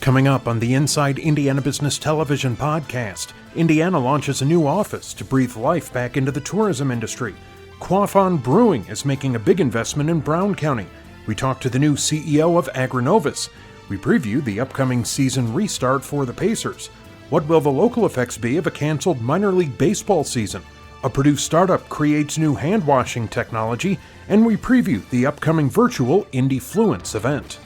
Coming up on the Inside Indiana Business Television podcast, Indiana launches a new office to breathe life back into the tourism industry. Quaff ON Brewing is making a big investment in Brown County. We talk to the new CEO of AgriNovus. We preview the upcoming season restart for the Pacers. What will the local effects be of a canceled minor league baseball season? A Purdue startup creates new hand washing technology, and we preview the upcoming virtual Indyfluence event.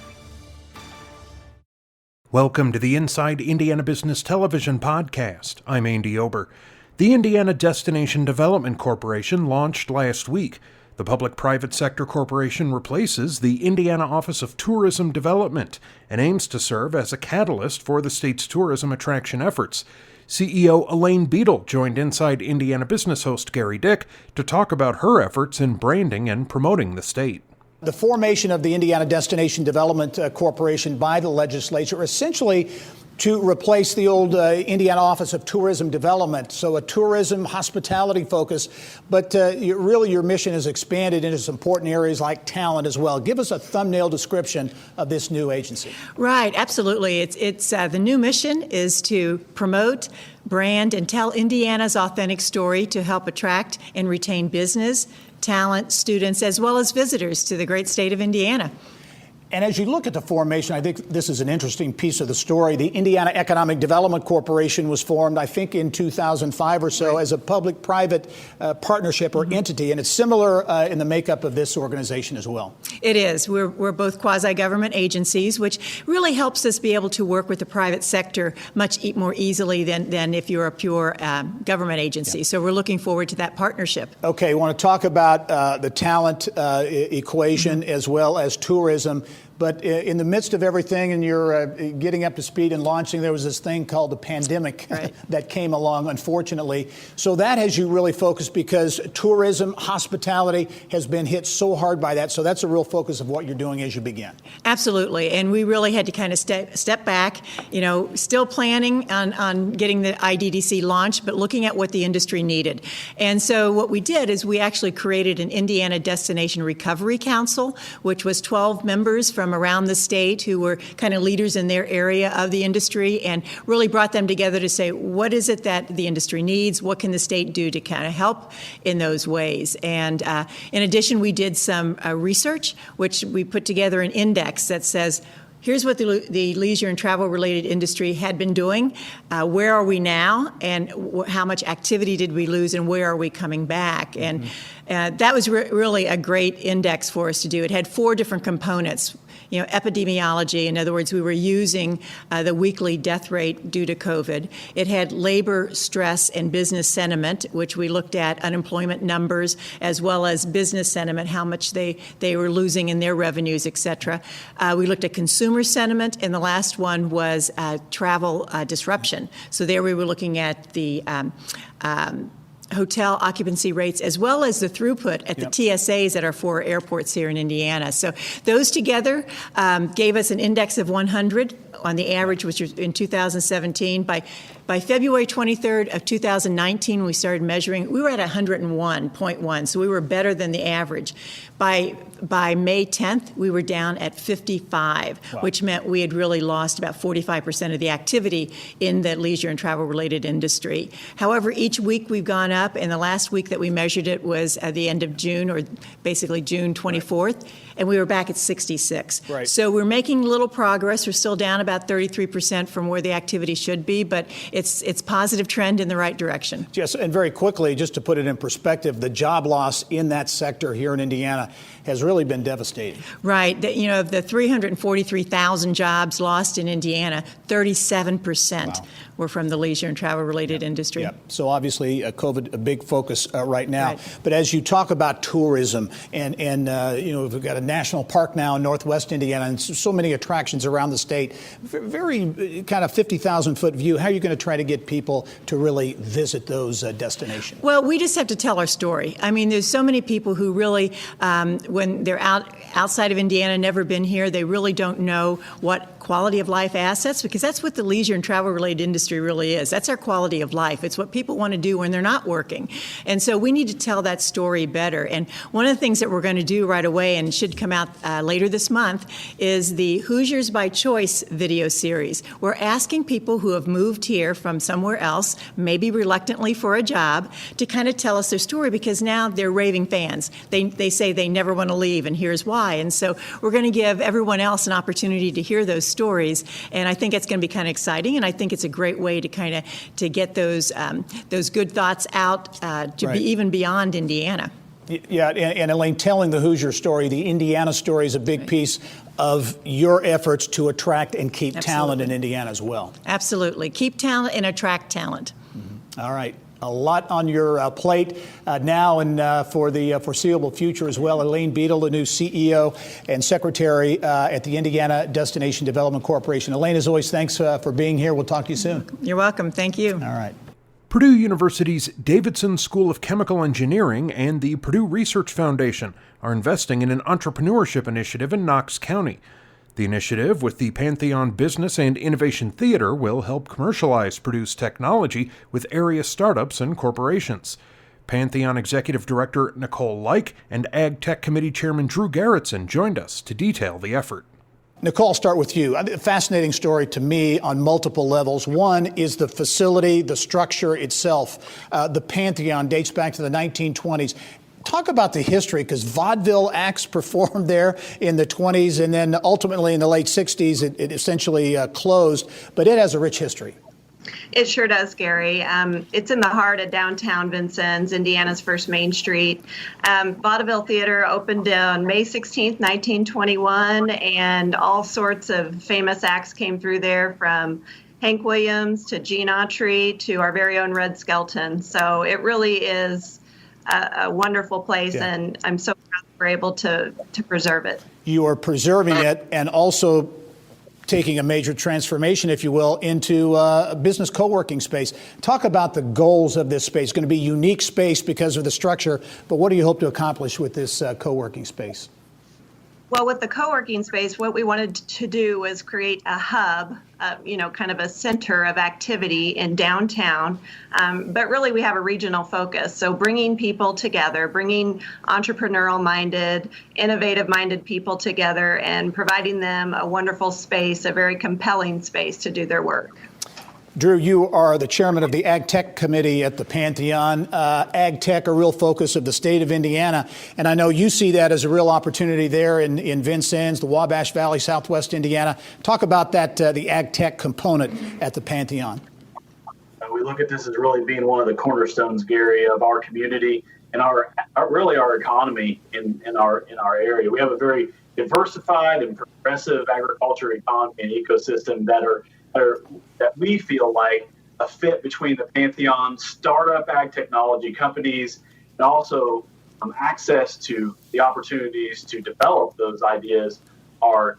Welcome to the Inside Indiana Business Television podcast. I'm Andy Ober. The Indiana Destination Development Corporation launched last week. The public-private sector corporation replaces the Indiana Office of Tourism Development and aims to serve as a catalyst for the state's tourism attraction efforts. CEO Elaine Beadle joined Inside Indiana Business host Gary Dick to talk about her efforts in branding and promoting the state. The formation of the Indiana Destination Development Corporation by the legislature essentially to replace the old Indiana Office of Tourism Development, so a tourism hospitality focus, but really your mission has expanded into some important areas like talent as well. Give us a thumbnail description of this new agency. Right, absolutely. It's the new mission is to promote, brand, and tell Indiana's authentic story to help attract and retain business, talent, students, as well as visitors to the great state of Indiana. And as you look at the formation, I think this is an interesting piece of the story. The Indiana Economic Development Corporation was formed, I think, in 2005 or so as a public-private partnership or entity, and it's similar in the makeup of this organization as well. It is. We're both quasi-government agencies, which really helps us be able to work with the private sector much more easily than if you're a pure government agency. Yeah. So we're looking forward to that partnership. Okay, I want to talk about the talent equation as well as tourism. But in the midst of everything and you're getting up to speed and launching, there was this thing called the pandemic that came along, unfortunately. So that has you really focused because tourism, hospitality has been hit so hard by that. So that's a real focus of what you're doing as you begin. Absolutely. And we really had to kind of step back, still planning on getting the IDDC launched, but looking at what the industry needed. And so what we did is we actually created an Indiana Destination Recovery Council, which was 12 members from around the state who were kind of leaders in their area of the industry, and really brought them together to say, what is it that the industry needs? What can the state do to kind of help in those ways? And in addition, we did some research, which we put together an index that says, here's what the leisure and travel-related industry had been doing. Where are we now? And how much activity did we lose? And where are we coming back? And that was really a great index for us to do. It had 4 different components. Epidemiology, in other words, we were using the weekly death rate due to COVID. It had labor stress and business sentiment, which we looked at unemployment numbers as well as business sentiment, how much they were losing in their revenues, et cetera. We looked at consumer sentiment, and the last one was travel disruption. So there we were looking at the hotel occupancy rates, as well as the throughput at the TSAs at our 4 airports here in Indiana. So those together gave us an index of 100 on the average, which was in 2017. By February 23rd of 2019, we started measuring. We were at 101.1, so we were better than the average. By May 10th, we were down at 55, which meant we had really lost about 45% of the activity in the leisure and travel-related industry. However, each week we've gone up, and the last week that we measured it was at the end of June, or basically June 24th, and we were back at 66. Right. So we're making little progress. We're still down about 33% from where the activity should be, but it's positive trend in the right direction. Yes, and very quickly, just to put it in perspective, the job loss in that sector here in Indiana has really been devastating. Right. Of the 343,000 jobs lost in Indiana, 37% were from the leisure and travel-related industry. Yeah. So obviously, COVID, a big focus right now. Right. But as you talk about tourism, and we've got a national park now in Northwest Indiana, and so many attractions around the state, very kind of 50,000-foot view. How are you going to try to get people to really visit those destinations? Well, we just have to tell our story. I mean, there's so many people who really, when they're outside of Indiana, never been here, they really don't know what quality of life assets, because that's what the leisure and travel related industry really is. That's our quality of life. It's what people want to do when they're not working. And so we need to tell that story better. And one of the things that we're going to do right away, and should come out later this month, is the Hoosiers by Choice video series. We're asking people who have moved here from somewhere else, maybe reluctantly for a job, to kind of tell us their story, because now they're raving fans. They say they never want to leave, and here's why. And so we're going to give everyone else an opportunity to hear those stories, and I think it's going to be kind of exciting, and I think it's a great way to kind of to get those good thoughts out to be even beyond Indiana. Yeah, and Elaine, telling the Hoosier story, the Indiana story, is a big piece of your efforts to attract and keep talent in Indiana as well. Absolutely. Keep talent and attract talent. Mm-hmm. All right. A lot on your plate now and for the foreseeable future as well. Elaine Beadle, the new CEO and Secretary at the Indiana Destination Development Corporation. Elaine, as always, thanks for being here. We'll talk to you soon. You're welcome. Thank you. All right. Purdue University's Davidson School of Chemical Engineering and the Purdue Research Foundation are investing in an entrepreneurship initiative in Knox County. The initiative, with the Pantheon Business and Innovation Theater, will help commercialize Purdue's technology with area startups and corporations. Pantheon Executive Director Nicole Like and Ag Tech Committee Chairman Drew Gerritsen joined us to detail the effort. Nicole, I'll start with you. A fascinating story to me on multiple levels. One is the facility, the structure itself. The Pantheon dates back to the 1920s. Talk about the history, because vaudeville acts performed there in the 20s, and then ultimately in the late 60s, it essentially closed. But it has a rich history. It sure does, Gary. It's in the heart of downtown Vincennes, Indiana's first Main Street. Vaudeville Theater opened on May 16th, 1921, and all sorts of famous acts came through there, from Hank Williams to Gene Autry to our very own Red Skelton. So it really is a wonderful place, and I'm so proud that we're able to preserve it. You are preserving it and also taking a major transformation, if you will, into a business co-working space. Talk about the goals of this space. It's going to be a unique space because of the structure, but what do you hope to accomplish with this co-working space? Well, with the co-working space, what we wanted to do was create a hub, kind of a center of activity in downtown. But really, we have a regional focus. So bringing people together, bringing entrepreneurial-minded, innovative-minded people together, and providing them a wonderful space, a very compelling space to do their work. Drew, you are the chairman of the Ag Tech Committee at the Pantheon. Ag Tech, a real focus of the state of Indiana. And I know you see that as a real opportunity there in Vincennes, the Wabash Valley, Southwest Indiana. Talk about that, the Ag Tech component at the Pantheon. We look at this as really being one of the cornerstones, Gary, of our community and our economy in our area. We have a very diversified and progressive agriculture economy and ecosystem that we feel like a fit between the Pantheon, startup ag technology companies, and also access to the opportunities to develop those ideas are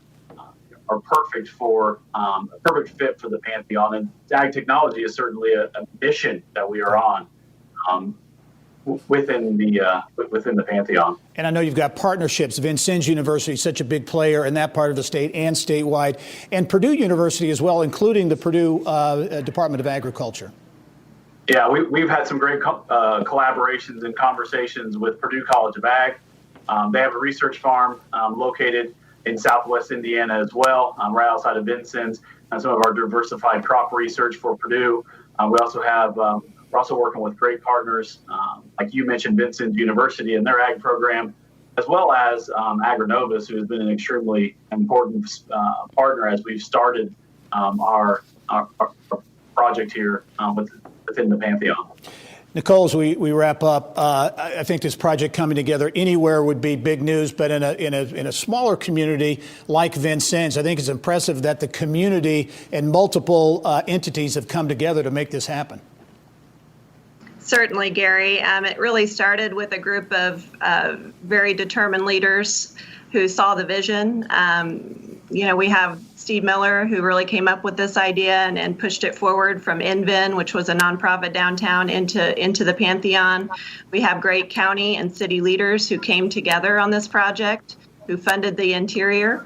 perfect fit for the Pantheon. And ag technology is certainly a mission that we are on within the Pantheon. And I know you've got partnerships. Vincennes University is such a big player in that part of the state and statewide, and Purdue University as well, including the Purdue Department of Agriculture. Yeah, we've had some great collaborations and conversations with Purdue College of Ag. They have a research farm located in Southwest Indiana as well, right outside of Vincennes, and some of our diversified crop research for Purdue. We're also working with great partners, like you mentioned, Vincennes University and their ag program, as well as AgriNovus, who has been an extremely important partner as we've started our project here within the Pantheon. Nicole, as we wrap up, I think this project coming together anywhere would be big news, but in a smaller community like Vincennes, I think it's impressive that the community and multiple entities have come together to make this happen. Certainly, Gary. It really started with a group of very determined leaders who saw the vision. We have Steve Miller, who really came up with this idea and pushed it forward from InVin, which was a nonprofit downtown, into the Pantheon. We have great county and city leaders who came together on this project. who funded the interior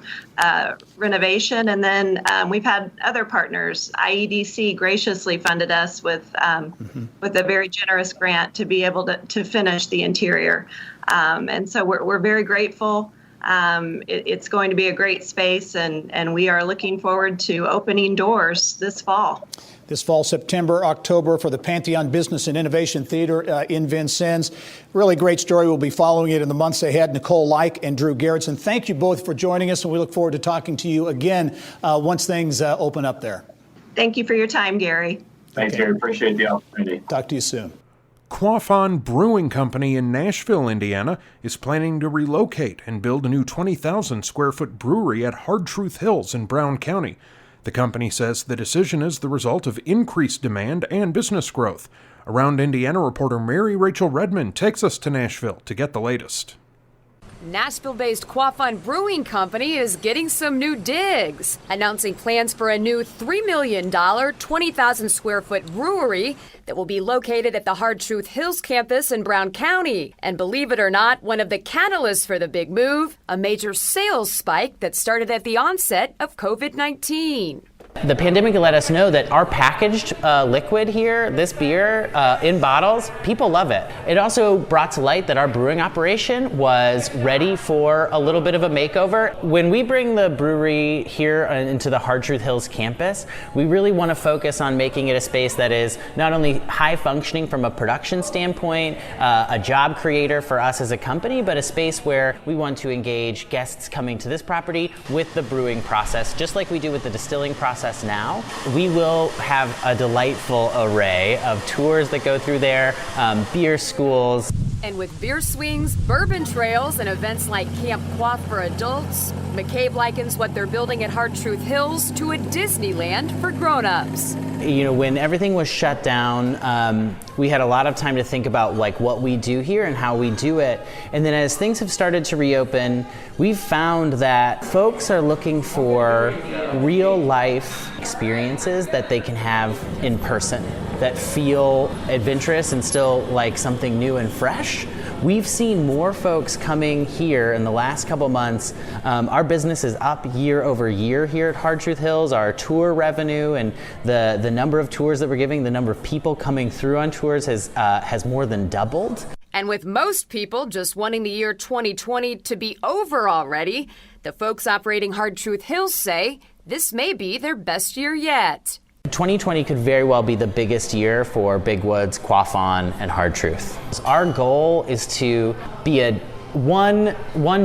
renovation. And then we've had other partners. IEDC graciously funded us with a very generous grant to be able to finish the interior. And so we're very grateful. It's going to be a great space, and we are looking forward to opening doors this fall. This fall, September, October, for the Pantheon Business and Innovation Theater in Vincennes. Really great story. We'll be following it in the months ahead. Nicole Like and Drew Gerritsen, thank you both for joining us, and we look forward to talking to you again once things open up there. Thank you for your time, Gary. Thanks, Gary. Appreciate the opportunity. Talk to you soon. Quaff ON Brewing Company in Nashville, Indiana, is planning to relocate and build a new 20,000 square foot brewery at Hard Truth Hills in Brown County. The company says the decision is the result of increased demand and business growth. Around Indiana reporter Mary Rachel Redmond takes us to Nashville to get the latest. Nashville-based Quaff ON Brewing Company is getting some new digs, announcing plans for a new $3 million, 20,000 square foot brewery that will be located at the Hard Truth Hills campus in Brown County. And believe it or not, one of the catalysts for the big move, a major sales spike that started at the onset of COVID-19. The pandemic let us know that our packaged liquid here, this beer in bottles, people love it. It also brought to light that our brewing operation was ready for a little bit of a makeover. When we bring the brewery here into the Hard Truth Hills campus, we really want to focus on making it a space that is not only high functioning from a production standpoint, a job creator for us as a company, but a space where we want to engage guests coming to this property with the brewing process, just like we do with the distilling process now. We will have a delightful array of tours that go through there, beer schools. And with beer swings, bourbon trails, and events like Camp Quaff for adults, McCabe likens what they're building at Hard Truth Hills to a Disneyland for grown-ups. You know, when everything was shut down, we had a lot of time to think about like what we do here and how we do it. And then as things have started to reopen, we've found that folks are looking for real life experiences that they can have in person that feel adventurous and still like something new and fresh. We've seen more folks coming here in the last couple months. Our business is up year over year here at Hard Truth Hills. Our tour revenue and the number of tours that we're giving, the number of people coming through on tours has more than doubled. And with most people just wanting the year 2020 to be over already, the folks operating Hard Truth Hills say this may be their best year yet. 2020 could very well be the biggest year for Big Woods, Quaff ON, and Hard Truth. Our goal is to be a one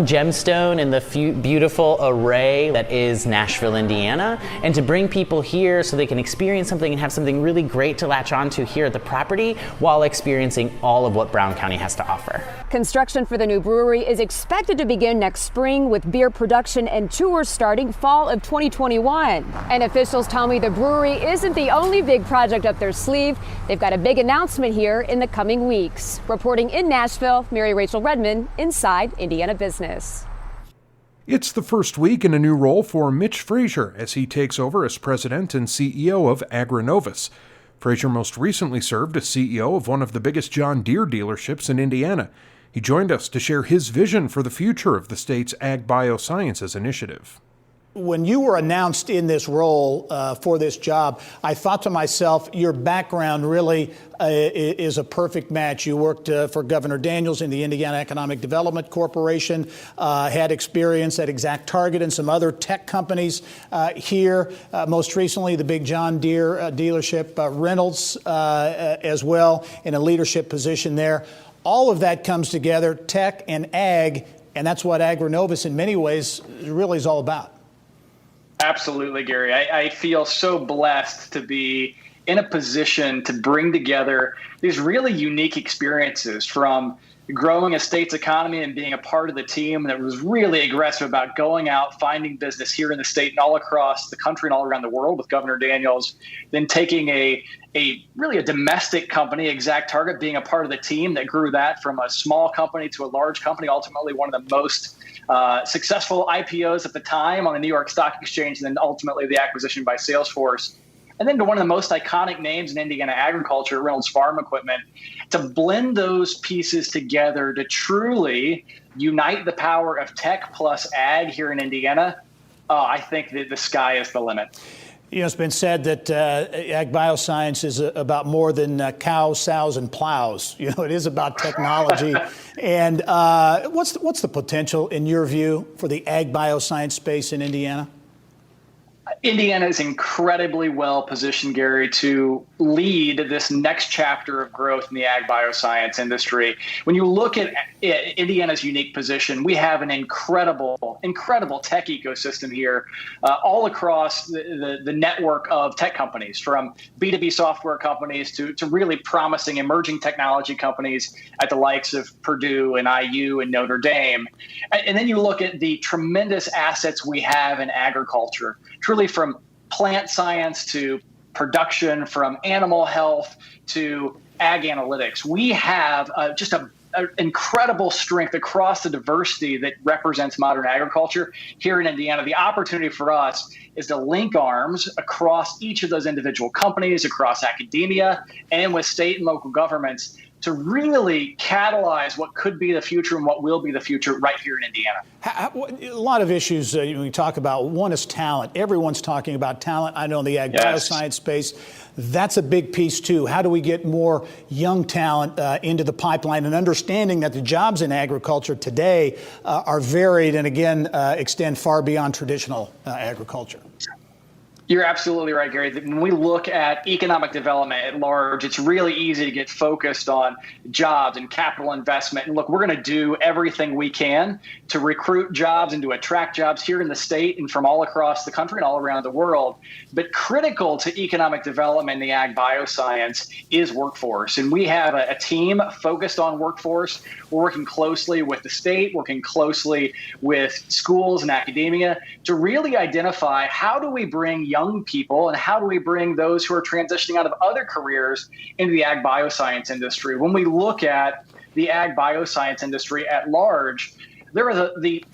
gemstone in the beautiful array that is Nashville, Indiana, and to bring people here so they can experience something and have something really great to latch onto here at the property while experiencing all of what Brown County has to offer. Construction for the new brewery is expected to begin next spring, with beer production and tours starting fall of 2021. And officials tell me the brewery isn't the only big project up their sleeve. They've got a big announcement here in the coming weeks. Reporting in Nashville, Mary Rachel Redmond, Inside Indiana Business. It's the first week in a new role for Mitch Frazier as he takes over as president and CEO of AgriNovus. Frazier most recently served as CEO of one of the biggest John Deere dealerships in Indiana. He joined us to share his vision for the future of the state's Ag Biosciences initiative. When you were announced in this role for this job, I thought to myself, your background really is a perfect match. You worked for Governor Daniels in the Indiana Economic Development Corporation, had experience at ExactTarget and some other tech companies here. Most recently, the big John Deere dealership, Reynolds as well, in a leadership position there. All of that comes together, tech and ag, and that's what AgriNovus in many ways really is all about. Absolutely, Gary. I feel so blessed to be in a position to bring together these really unique experiences, from growing a state's economy and being a part of the team that was really aggressive about going out, finding business here in the state and all across the country and all around the world with Governor Daniels, then taking a really domestic company, ExactTarget, being a part of the team that grew that from a small company to a large company, ultimately one of the most successful IPOs at the time on the New York Stock Exchange, and then ultimately the acquisition by Salesforce. and then to one of the most iconic names in Indiana agriculture, Reynolds Farm Equipment, to blend those pieces together to truly unite the power of tech plus ag here in Indiana, I think that the sky is the limit. You know, it's been said that ag bioscience is about more than cows, sows, and plows. You know, it is about technology. And what's the potential, in your view, for the ag bioscience space in Indiana? Indiana is incredibly well positioned, Gary, to lead this next chapter of growth in the ag bioscience industry. When you look at Indiana's unique position, we have an incredible tech ecosystem here, all across the network of tech companies, from B2B software companies to really promising emerging technology companies at the likes of Purdue and IU and Notre Dame. And then you look at the tremendous assets we have in agriculture, truly from plant science to production, from animal health to ag analytics. We have just an incredible strength across the diversity that represents modern agriculture here in Indiana. The opportunity for us is to link arms across each of those individual companies, across academia, and with state and local governments to really catalyze what could be the future and what will be the future right here in Indiana. A lot of issues we talk about. One is talent. Everyone's talking about talent. I know in the ag bioscience space, that's a big piece too. How do we get more young talent into the pipeline, and understanding that the jobs in agriculture today are varied and again extend far beyond traditional agriculture? You're absolutely right, Gary. When we look at economic development at large, it's really easy to get focused on jobs and capital investment. And look, we're going to do everything we can to recruit jobs and to attract jobs here in the state and from all across the country and all around the world. But critical to economic development in the ag bioscience is workforce. And we have a team focused on workforce. We're working closely with the state, working closely with schools and academia to really identify how do we bring young people and how do we bring those who are transitioning out of other careers into the ag bioscience industry. When we look at the ag bioscience industry at large, there are the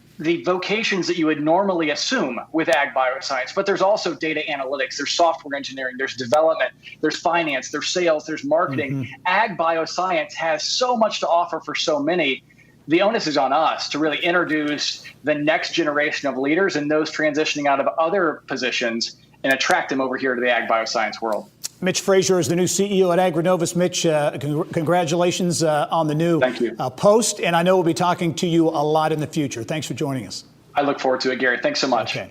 vocations that you would normally assume with ag bioscience, but there's also data analytics, there's software engineering, there's development, there's finance, there's sales, there's marketing. Ag bioscience has so much to offer for so many. The onus is on us to really introduce the next generation of leaders and those transitioning out of other positions and attract them over here to the ag bioscience world. Mitch Frazier is the new CEO at AgriNovus. Mitch, congratulations on the new post, and I know we'll be talking to you a lot in the future. Thanks for joining us. I look forward to it, Gary. Thanks so much. Okay.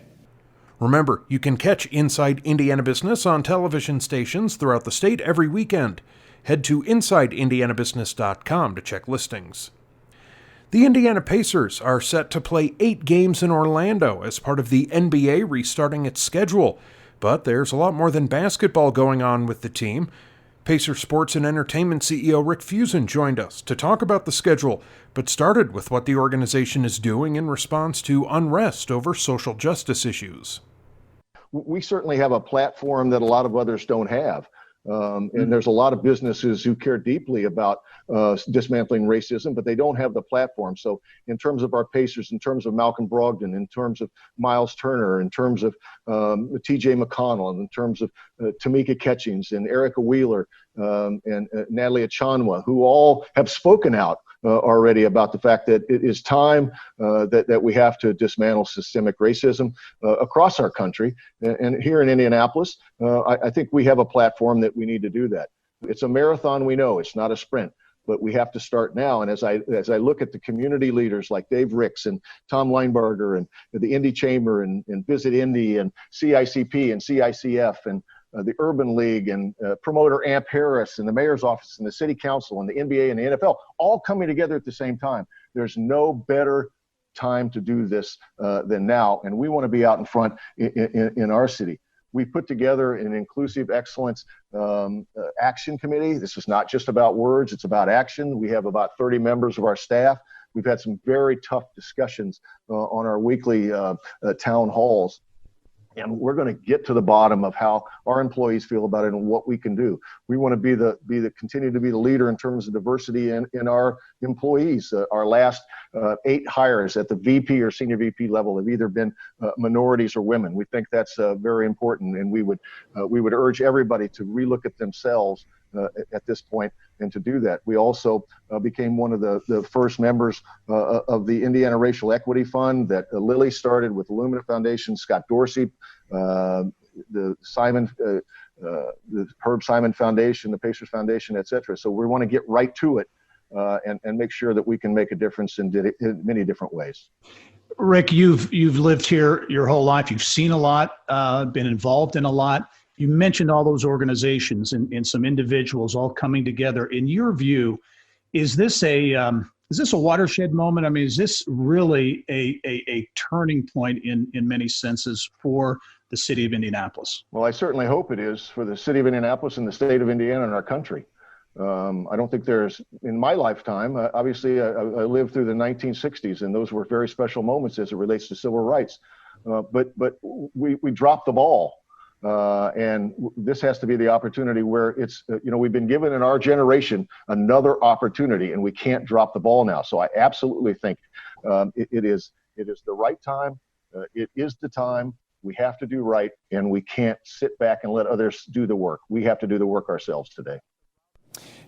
Remember, you can catch Inside Indiana Business on television stations throughout the state every weekend. Head to InsideIndianaBusiness.com to check listings. The Indiana Pacers are set to play 8 games in Orlando as part of the NBA restarting its schedule. But there's a lot more than basketball going on with the team. Pacer Sports and Entertainment CEO Rick Fusen joined us to talk about the schedule, but started with what the organization is doing in response to unrest over social justice issues. We certainly have a platform that a lot of others don't have. And there's a lot of businesses who care deeply about dismantling racism, but they don't have the platform. So in terms of our Pacers, in terms of Malcolm Brogdon, in terms of Miles Turner, in terms of TJ McConnell, and in terms of Tamika Catchings and Erica Wheeler and Natalie Achanwa, who all have spoken out already about the fact that it is time that we have to dismantle systemic racism across our country. And here in Indianapolis, I think we have a platform that we need to do that. It's a marathon, we know. It's not a sprint, but we have to start now. And as I look at the community leaders like Dave Ricks and Tom Linebarger and the Indy Chamber and Visit Indy and CICP and CICF and the Urban League and promoter Amp Harris and the mayor's office and the city council and the NBA and the NFL all coming together at the same time. There's no better time to do this than now. And we want to be out in front in our city. We put together an inclusive excellence action committee. This is not just about words, it's about action. We have about 30 members of our staff. We've had some very tough discussions on our weekly town halls. And we're going to get to the bottom of how our employees feel about it and what we can do. We want to continue to be the leader in terms of diversity in our employees. Our last 8 hires at the VP or senior VP level have either been minorities or women. We think that's very important, and we would urge everybody to relook at themselves at this point and to do that. We also became one of the first members of the Indiana Racial Equity Fund that Lilly started with the Lumina Foundation, Scott Dorsey, the Herb Simon Foundation, the Pacers Foundation, et cetera. So we want to get right to it and make sure that we can make a difference in many different ways. Rick, you've lived here your whole life. You've seen a lot, been involved in a lot. You mentioned all those organizations and some individuals all coming together. In your view, is this a watershed moment? I mean, is this really a turning point in many senses for the city of Indianapolis? Well, I certainly hope it is for the city of Indianapolis and the state of Indiana and our country. I don't think there's, in my lifetime, obviously I lived through the 1960s, and those were very special moments as it relates to civil rights. But we dropped the ball. And this has to be the opportunity where it's, we've been given in our generation another opportunity, and we can't drop the ball now. So I absolutely think it is the right time. It is the time. We have to do right, and we can't sit back and let others do the work. We have to do the work ourselves today.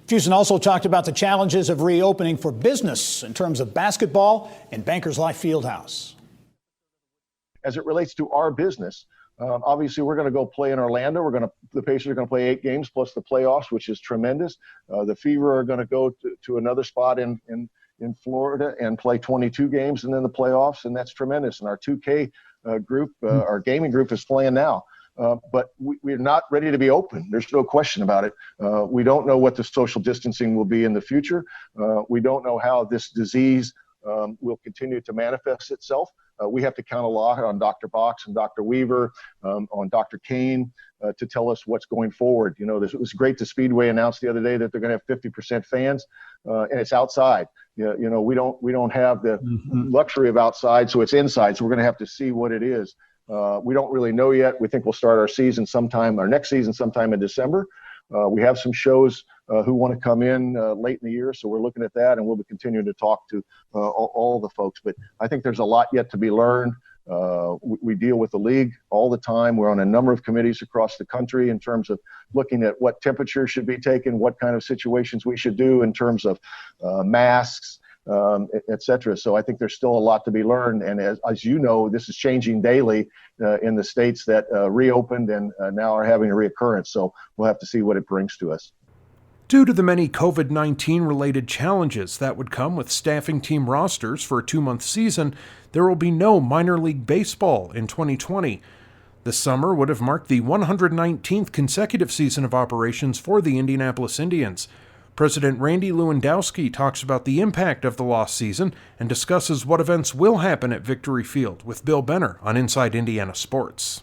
Fuson also talked about the challenges of reopening for business in terms of basketball and Bankers Life Fieldhouse. As it relates to our business, obviously, we're going to go play in Orlando. The Pacers are going to play 8 games plus the playoffs, which is tremendous. The Fever are going to go to another spot in Florida and play 22 games and then the playoffs, and that's tremendous. And our 2K group, our gaming group, is playing now. But we're not ready to be open. There's no question about it. We don't know what the social distancing will be in the future. We don't know how this disease will continue to manifest itself. We have to count a lot on Dr. Box and Dr. Weaver, on Dr. Kane to tell us what's going forward. It was great. The Speedway announced the other day that they're going to have 50% fans, and it's outside. We don't have the luxury of outside, so it's inside. So we're going to have to see what it is. We don't really know yet. We think we'll start our next season sometime in December. We have some shows who want to come in late in the year, so we're looking at that, and we'll be continuing to talk to all the folks. But I think there's a lot yet to be learned. We deal with the league all the time. We're on a number of committees across the country in terms of looking at what temperature should be taken, what kind of situations we should do in terms of masks, et cetera. So I think there's still a lot to be learned. And as you know, this is changing daily in the states that reopened and now are having a reoccurrence. So we'll have to see what it brings to us. Due to the many COVID-19 related challenges that would come with staffing team rosters for a 2-month season, there will be no minor league baseball in 2020. This summer would have marked the 119th consecutive season of operations for the Indianapolis Indians. President Randy Lewandowski talks about the impact of the lost season and discusses what events will happen at Victory Field with Bill Benner on Inside Indiana Sports.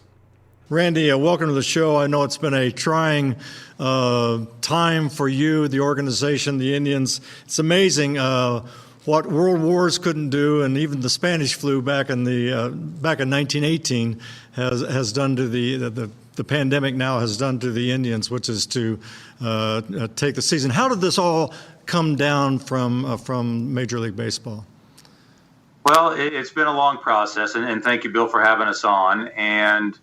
Randy, welcome to the show. I know it's been a trying time for you, the organization, the Indians. It's amazing what world wars couldn't do, and even the Spanish flu back in 1918 has done to the pandemic now has done to the Indians, which is to take the season. How did this all come down from Major League Baseball? Well, it's been a long process, and thank you, Bill, for having us on. And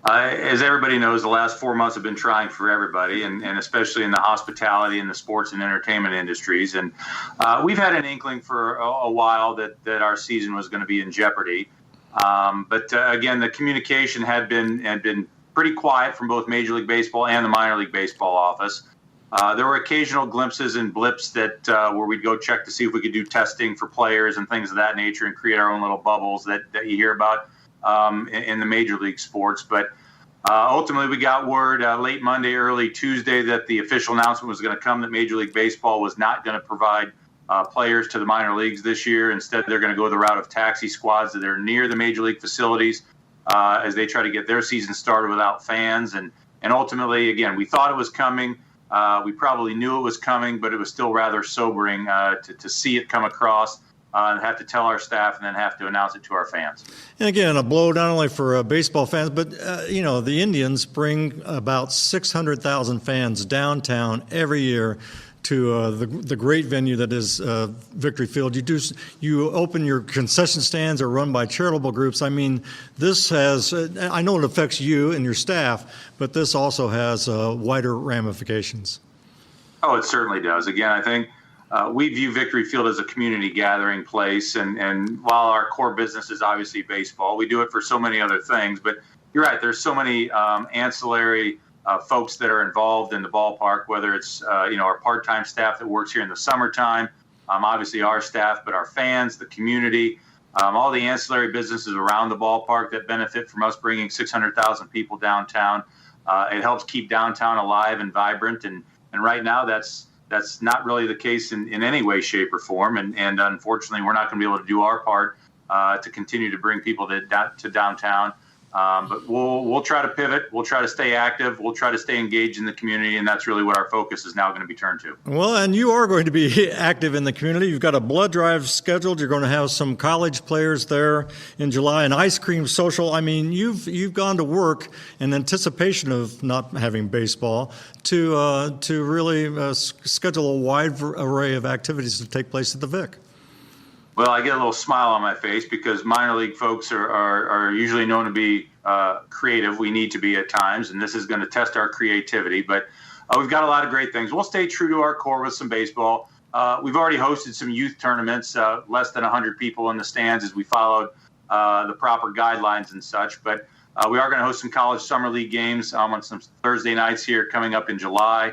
as everybody knows, the last 4 months have been trying for everybody, and especially in the hospitality and the sports and entertainment industries. And we've had an inkling for a while that our season was going to be in jeopardy. But again, the communication had been pretty quiet from both Major League Baseball and the Minor League Baseball office. There were occasional glimpses and blips that where we'd go check to see if we could do testing for players and things of that nature and create our own little bubbles that you hear about in the Major League sports. But ultimately, we got word late Monday, early Tuesday that the official announcement was going to come that Major League Baseball was not going to provide players to the minor leagues this year. Instead, they're going to go the route of taxi squads that are near the Major League facilities as they try to get their season started without fans. And ultimately, again, we thought it was coming. We probably knew it was coming, but it was still rather sobering to see it come across. have to tell our staff and then have to announce it to our fans. And again, a blow not only for baseball fans, but the Indians bring about 600,000 fans downtown every year to the great venue that is Victory Field. You open your concession stands are run by charitable groups. I mean, this has I know it affects you and your staff, but this also has wider ramifications. Oh, it certainly does. Again, I think we view Victory Field as a community gathering place, and while our core business is obviously baseball, we do it for so many other things. But you're right, there's so many ancillary folks that are involved in the ballpark, whether it's our part-time staff that works here in the summertime, obviously our staff, but our fans, the community, all the ancillary businesses around the ballpark that benefit from us bringing 600,000 people downtown. It helps keep downtown alive and vibrant, and right now that's not really the case in any way, shape, or form. And unfortunately, we're not going to be able to do our part to continue to bring people to downtown. But we'll try to pivot. We'll try to stay active. We'll try to stay engaged in the community. And that's really what our focus is now going to be turned to. Well, and you are going to be active in the community. You've got a blood drive scheduled. You're going to have some college players there in July, an ice cream social. I mean, you've gone to work in anticipation of not having baseball to really schedule a wide array of activities to take place at the Vic. Well, I get a little smile on my face because minor league folks are usually known to be creative. We need to be at times, and this is going to test our creativity. But we've got a lot of great things. We'll stay true to our core with some baseball. We've already hosted some youth tournaments, less than 100 people in the stands as we followed the proper guidelines and such. But we are going to host some college summer league games on some Thursday nights here coming up in July.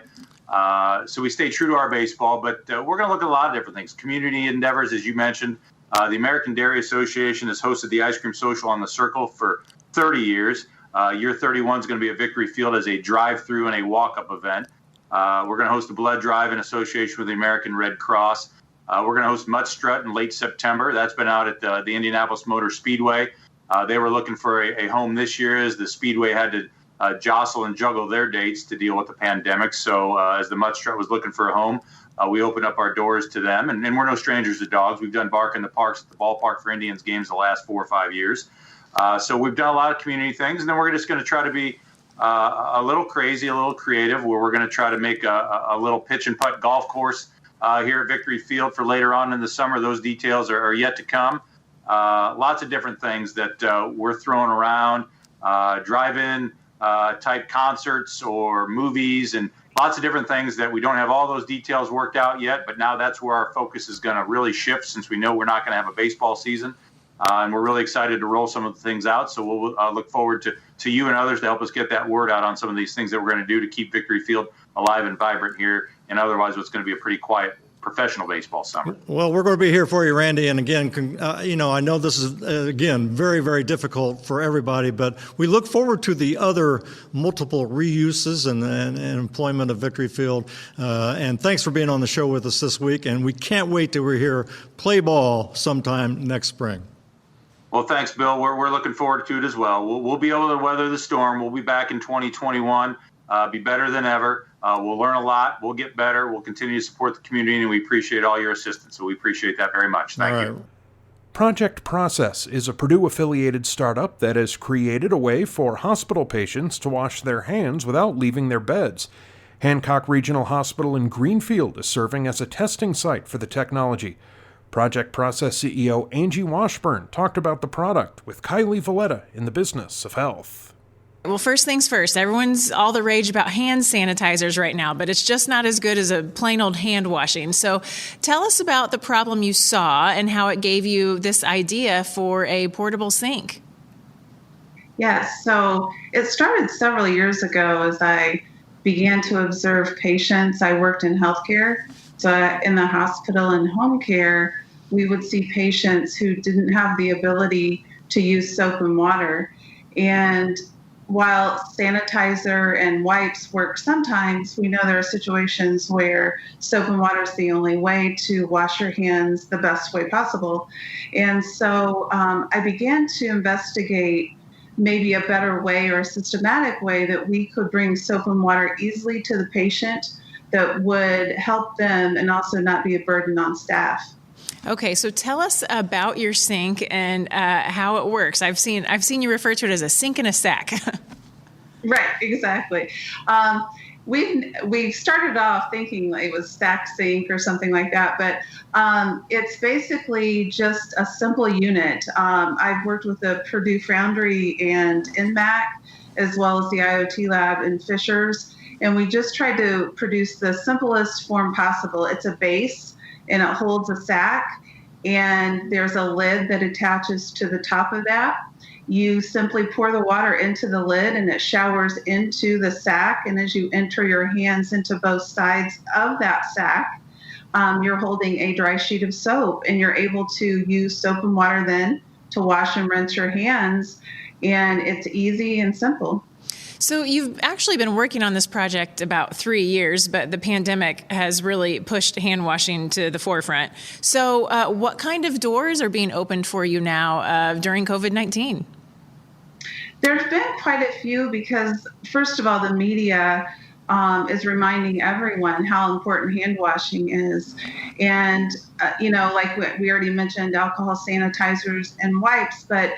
So we stay true to our baseball, but we're going to look at a lot of different things. Community endeavors, as you mentioned. The American Dairy Association has hosted the Ice Cream Social on the Circle for 30 years. Year 31 is going to be at Victory Field as a drive-through and a walk-up event. We're going to host a blood drive in association with the American Red Cross. We're going to host Mud Strut in late September. That's been out at the Indianapolis Motor Speedway. They were looking for a home this year as the Speedway had to jostle and juggle their dates to deal with the pandemic. So as the Mud Strut was looking for a home, we opened up our doors to them. And we're no strangers to dogs. We've done Bark in the Parks at the ballpark for Indians games the last 4 or 5 years. So we've done a lot of community things. And then we're just going to try to be a little crazy, a little creative, where we're going to try to make a little pitch and putt golf course here at Victory Field for later on in the summer. Those details are yet to come. Lots of different things that we're throwing around, drive-in type concerts or movies, and lots of different things that we don't have all those details worked out yet, but now that's where our focus is going to really shift since we know we're not going to have a baseball season. And we're really excited to roll some of the things out. So we'll look forward to you and others to help us get that word out on some of these things that we're going to do to keep Victory Field alive and vibrant here, and otherwise what's going to be a pretty quiet professional baseball summer. Well, we're going to be here for you, Randy. And again, I know this is, again, very, very difficult for everybody, but we look forward to the other multiple reuses and employment of Victory Field. And thanks for being on the show with us this week. And we can't wait till we're here play ball sometime next spring. Well, thanks, Bill. We're looking forward to it as well. We'll be able to weather the storm. We'll be back in 2021, be better than ever. We'll learn a lot. We'll get better. We'll continue to support the community, and we appreciate all your assistance. So we appreciate that very much. Thank you. Project Process is a Purdue-affiliated startup that has created a way for hospital patients to wash their hands without leaving their beds. Hancock Regional Hospital in Greenfield is serving as a testing site for the technology. Project Process CEO Angie Washburn talked about the product with Kylie Valletta in the business of health. Well, first things first, everyone's all the rage about hand sanitizers right now, but it's just not as good as a plain old hand washing. So tell us about the problem you saw and how it gave you this idea for a portable sink. Yes, so it started several years ago as I began to observe patients. I worked in healthcare, so in the hospital and home care, we would see patients who didn't have the ability to use soap and water. And while sanitizer and wipes work sometimes, we know there are situations where soap and water is the only way to wash your hands the best way possible. And so I began to investigate maybe a better way or a systematic way that we could bring soap and water easily to the patient that would help them and also not be a burden on staff. Okay, so tell us about your sink and how it works. I've seen you refer to it as a sink and a sack. Right, exactly. We've started off thinking it was stack sink or something like that, but it's basically just a simple unit. I've worked with the Purdue Foundry and INMAC, as well as the IoT Lab in Fishers, and we just tried to produce the simplest form possible. It's a base, and it holds a sack, and there's a lid that attaches to the top of that. You simply pour the water into the lid and it showers into the sack. And as you enter your hands into both sides of that sack, you're holding a dry sheet of soap, and you're able to use soap and water then to wash and rinse your hands. And it's easy and simple. So you've actually been working on this project about 3 years, but the pandemic has really pushed hand washing to the forefront. So what kind of doors are being opened for you now during COVID-19? There's been quite a few because, first of all, the media is reminding everyone how important hand washing is. And, like we already mentioned, alcohol sanitizers and wipes, but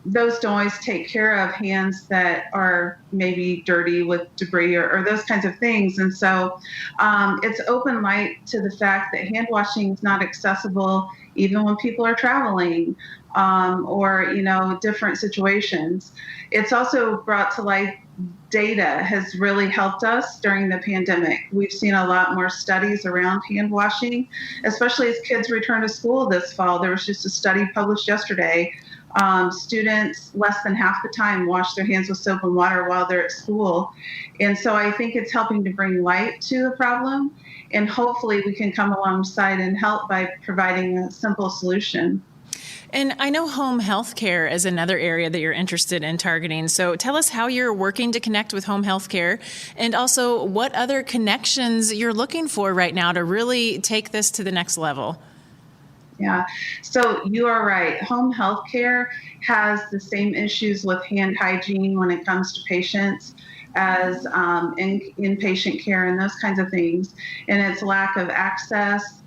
those don't always take care of hands that are maybe dirty with debris or those kinds of things. And so it's open light to the fact that hand washing is not accessible even when people are traveling or different situations. It's also brought to light data has really helped us during the pandemic. We've seen a lot more studies around hand washing, especially as kids return to school this fall. There was just a study published yesterday. Students less than half the time wash their hands with soap and water while they're at school. And so I think it's helping to bring light to the problem, and hopefully we can come alongside and help by providing a simple solution. And I know home health care is another area that you're interested in targeting. So tell us how you're working to connect with home health care, and also what other connections you're looking for right now to really take this to the next level. Yeah, so you are right. Home health care has the same issues with hand hygiene when it comes to patients as inpatient care and those kinds of things. And it's lack of access,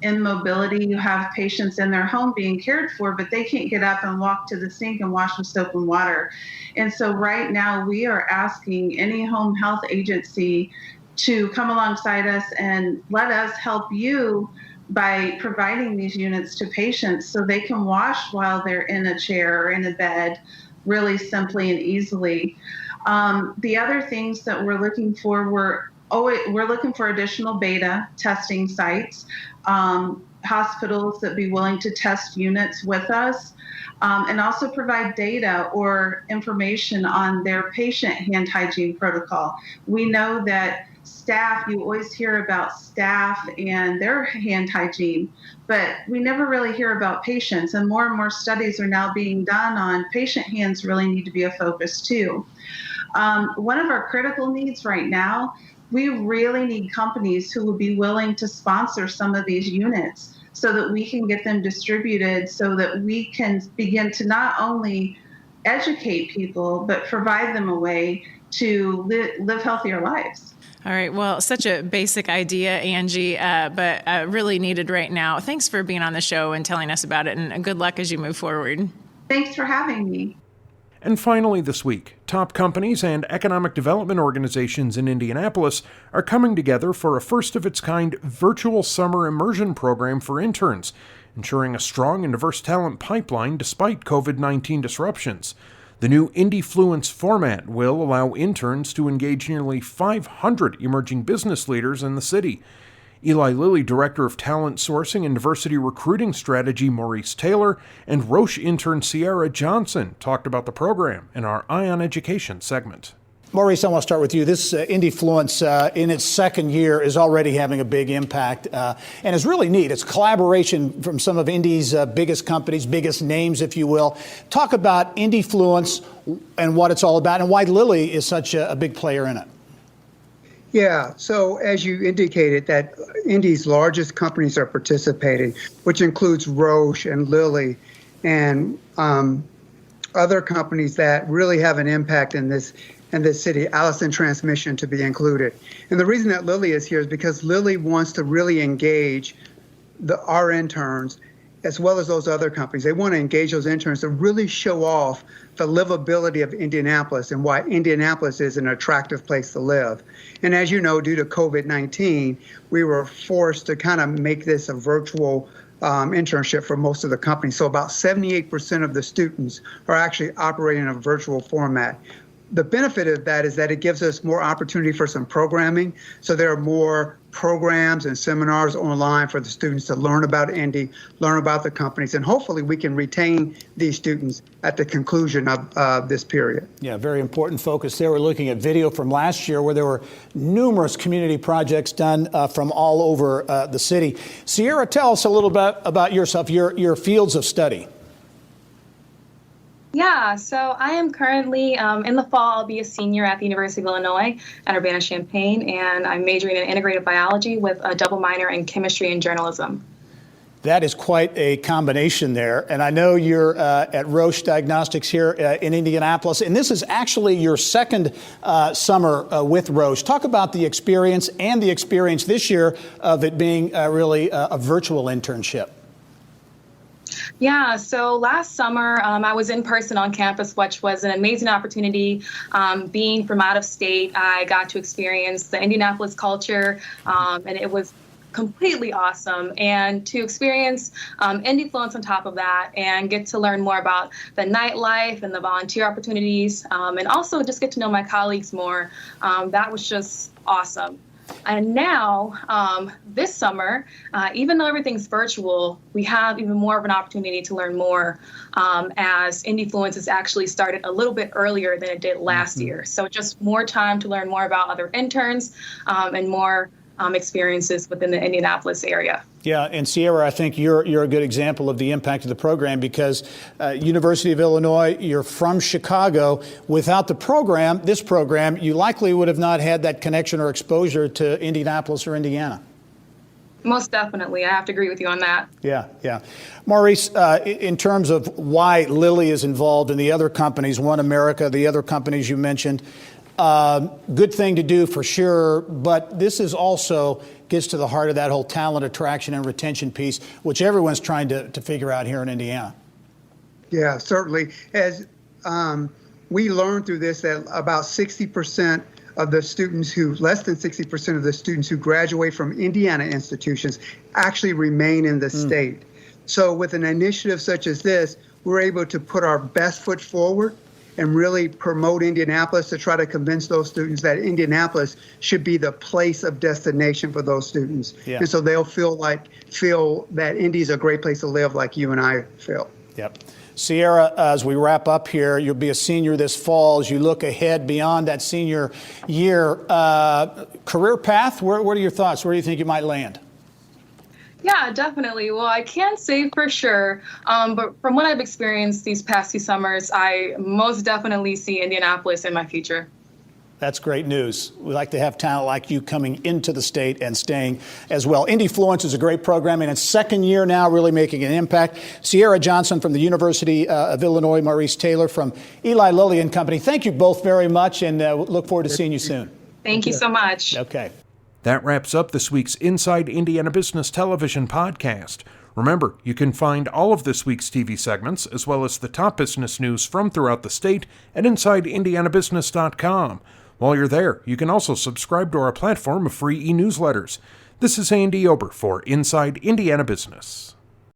immobility. You have patients in their home being cared for, but they can't get up and walk to the sink and wash with soap and water. And so right now we are asking any home health agency to come alongside us and let us help you by providing these units to patients so they can wash while they're in a chair or in a bed really simply and easily. The other things that we're looking for, we're looking for additional beta testing sites, hospitals that be willing to test units with us, and also provide data or information on their patient hand hygiene protocol. We know that staff, you always hear about staff and their hand hygiene, but we never really hear about patients, and more studies are now being done on patient hands really need to be a focus too. One of our critical needs right now, we really need companies who will be willing to sponsor some of these units so that we can get them distributed so that we can begin to not only educate people, but provide them a way to live healthier lives. All right. Well, such a basic idea, Angie, but really needed right now. Thanks for being on the show and telling us about it, and good luck as you move forward. Thanks for having me. And finally this week, top companies and economic development organizations in Indianapolis are coming together for a first-of-its-kind virtual summer immersion program for interns, ensuring a strong and diverse talent pipeline despite COVID-19 disruptions. The new Indyfluence format will allow interns to engage nearly 500 emerging business leaders in the city. Eli Lilly Director of Talent Sourcing and Diversity Recruiting Strategy Maurice Taylor and Roche intern Sierra Johnson talked about the program in our Eye on Education segment. Maurice, I want to start with you. This Indyfluence, in its second year, is already having a big impact and is really neat. It's collaboration from some of Indy's biggest companies, biggest names, if you will. Talk about Indyfluence and what it's all about and why Lilly is such a big player in it. Yeah, so as you indicated, that Indy's largest companies are participating, which includes Roche and Lilly and other companies that really have an impact in this city, Allison Transmission to be included. And the reason that Lilly is here is because Lilly wants to really engage our interns, as well as those other companies. They want to engage those interns to really show off the livability of Indianapolis and why Indianapolis is an attractive place to live. And as you know, due to COVID-19, we were forced to kind of make this a virtual internship for most of the companies. So about 78% of the students are actually operating in a virtual format. The benefit of that is that it gives us more opportunity for some programming. So there are more programs and seminars online for the students to learn about Indy, learn about the companies, and hopefully we can retain these students at the conclusion of this period. Yeah, very important focus there. We're looking at video from last year where there were numerous community projects done from all over the city. Sierra, tell us a little bit about yourself, your fields of study. Yeah, so I am currently, in the fall, I'll be a senior at the University of Illinois at Urbana-Champaign, and I'm majoring in integrative biology with a double minor in chemistry and journalism. That is quite a combination there. And I know you're at Roche Diagnostics here in Indianapolis, and this is actually your second summer with Roche. Talk about the experience and the experience this year of it being really a virtual internship. Yeah, so last summer I was in person on campus, which was an amazing opportunity. Being from out of state, I got to experience the Indianapolis culture, and it was completely awesome. And to experience Indyfluence on top of that and get to learn more about the nightlife and the volunteer opportunities, and also just get to know my colleagues more, that was just awesome. And now, this summer, even though everything's virtual, we have even more of an opportunity to learn more as Indyfluence has actually started a little bit earlier than it did last year. So just more time to learn more about other interns and more experiences within the Indianapolis area. Yeah, and Sierra, I think you're a good example of the impact of the program because University of Illinois, you're from Chicago. Without the program, this program, you likely would have not had that connection or exposure to Indianapolis or Indiana. Most definitely. I have to agree with you on that. Yeah. Maurice, in terms of why Lilly is involved in the other companies, One America, the other companies you mentioned, good thing to do for sure, but this is also gets to the heart of that whole talent attraction and retention piece, which everyone's trying to figure out here in Indiana. Yeah, certainly. As we learned through this that about 60% of the students less than 60% of the students who graduate from Indiana institutions actually remain in the state. So with an initiative such as this, we're able to put our best foot forward and really promote Indianapolis to try to convince those students that Indianapolis should be the place of destination for those students. Yeah. And so they'll feel that Indy's a great place to live like you and I feel. Yep. Sierra, as we wrap up here, you'll be a senior this fall. As you look ahead beyond that senior year, career path, what are your thoughts? Where do you think you might land? Yeah, definitely. Well, I can't say for sure, but from what I've experienced these past 2 summers, I most definitely see Indianapolis in my future. That's great news. We like to have talent like you coming into the state and staying as well. Indyfluence is a great program in its second year now, really making an impact. Sierra Johnson from the University of Illinois, Maurice Taylor from Eli Lilly and Company. Thank you both very much, and look forward to seeing you soon. Thank you so much. Okay. That wraps up this week's Inside Indiana Business Television podcast. Remember, you can find all of this week's TV segments, as well as the top business news from throughout the state, at InsideIndianaBusiness.com. While you're there, you can also subscribe to our platform of free e-newsletters. This is Andy Ober for Inside Indiana Business.